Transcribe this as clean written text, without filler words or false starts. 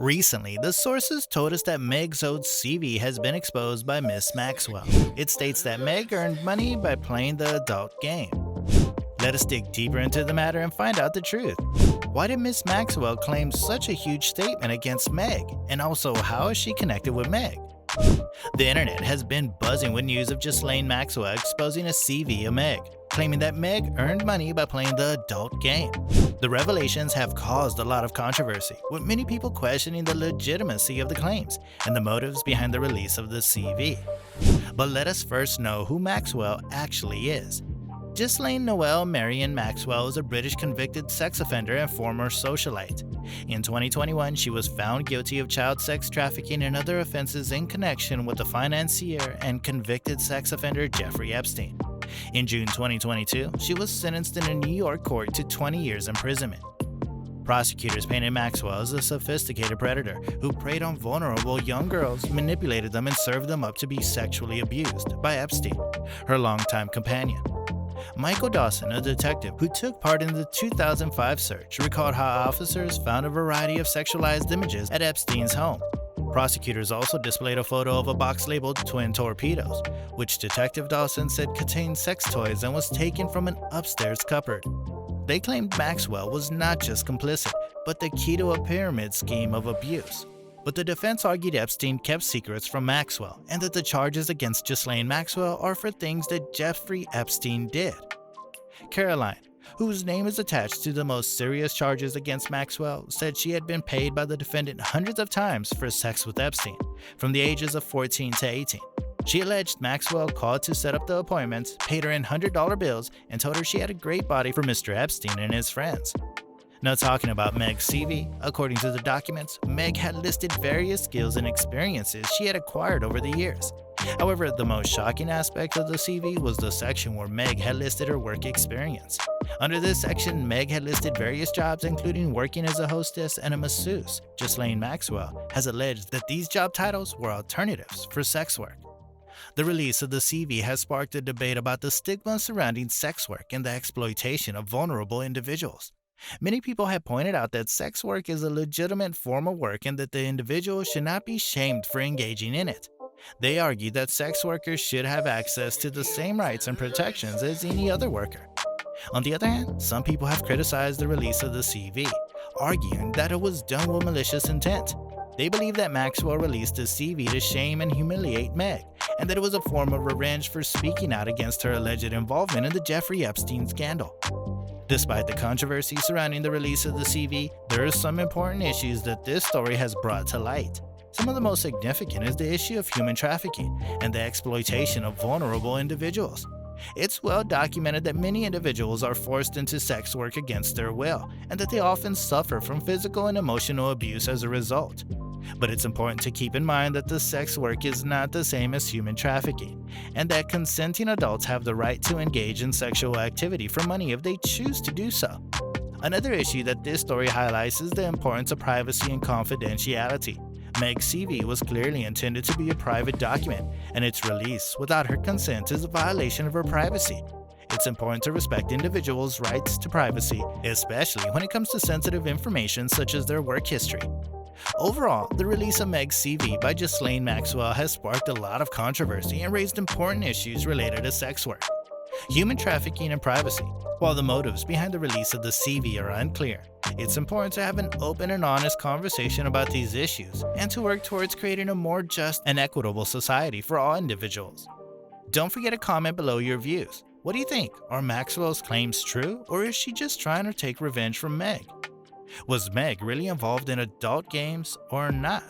Recently, the sources told us that Meg's old CV has been exposed by Ms Maxwell. It states that Meg earned money by playing the adult game. Let us dig deeper into the matter and find out the truth. Why did Ms Maxwell claim such a huge statement against Meg? And also, how is she connected with Meg? The internet has been buzzing with news of Ghislaine Maxwell exposing a CV of Meg, claiming that Meg earned money by playing the adult game. The revelations have caused a lot of controversy, with many people questioning the legitimacy of the claims and the motives behind the release of the CV. But let us first know who Maxwell actually is. Ghislaine Noel Marion Maxwell is a British convicted sex offender and former socialite. In 2021, she was found guilty of child sex trafficking and other offenses in connection with the financier and convicted sex offender Jeffrey Epstein. In June 2022, she was sentenced in a New York court to 20 years imprisonment. Prosecutors painted Maxwell as a sophisticated predator who preyed on vulnerable young girls, manipulated them, and served them up to be sexually abused by Epstein, her longtime companion. Michael Dawson, a detective who took part in the 2005 search, recalled how officers found a variety of sexualized images at Epstein's home. Prosecutors also displayed a photo of a box labeled Twin Torpedoes, which Detective Dawson said contained sex toys and was taken from an upstairs cupboard. They claimed Maxwell was not just complicit, but the key to a pyramid scheme of abuse. But the defense argued Epstein kept secrets from Maxwell, and that the charges against Ghislaine Maxwell are for things that Jeffrey Epstein did. Caroline, whose name is attached to the most serious charges against Maxwell, said she had been paid by the defendant hundreds of times for sex with Epstein, from the ages of 14 to 18. She alleged Maxwell called to set up the appointments, paid her in $100 bills, and told her she had a great body for Mr. Epstein and his friends. Now, talking about Meg's CV, according to the documents, Meg had listed various skills and experiences she had acquired over the years. However, the most shocking aspect of the CV was the section where Meg had listed her work experience. Under this section, Meg had listed various jobs, including working as a hostess and a masseuse. Ghislaine Maxwell has alleged that these job titles were alternatives for sex work. The release of the CV has sparked a debate about the stigma surrounding sex work and the exploitation of vulnerable individuals. Many people have pointed out that sex work is a legitimate form of work and that the individual should not be shamed for engaging in it. They argue that sex workers should have access to the same rights and protections as any other worker. On the other hand, some people have criticized the release of the CV, arguing that it was done with malicious intent. They believe that Maxwell released the CV to shame and humiliate Meg, and that it was a form of revenge for speaking out against her alleged involvement in the Jeffrey Epstein scandal. Despite the controversy surrounding the release of the CV, there are some important issues that this story has brought to light. Some of the most significant is the issue of human trafficking and the exploitation of vulnerable individuals. It's well documented that many individuals are forced into sex work against their will, and that they often suffer from physical and emotional abuse as a result. But it's important to keep in mind that the sex work is not the same as human trafficking, and that consenting adults have the right to engage in sexual activity for money if they choose to do so. Another issue that this story highlights is the importance of privacy and confidentiality. Meg's CV was clearly intended to be a private document, and its release without her consent is a violation of her privacy. It's important to respect individuals' rights to privacy, especially when it comes to sensitive information such as their work history. Overall, the release of Meg's CV by Ghislaine Maxwell has sparked a lot of controversy and raised important issues related to sex work, human trafficking, and privacy. While the motives behind the release of the CV are unclear, it's important to have an open and honest conversation about these issues and to work towards creating a more just and equitable society for all individuals. Don't forget to comment below your views. What do you think? Are Maxwell's claims true, or is she just trying to take revenge from Meg? Was Meg really involved in adult games or not?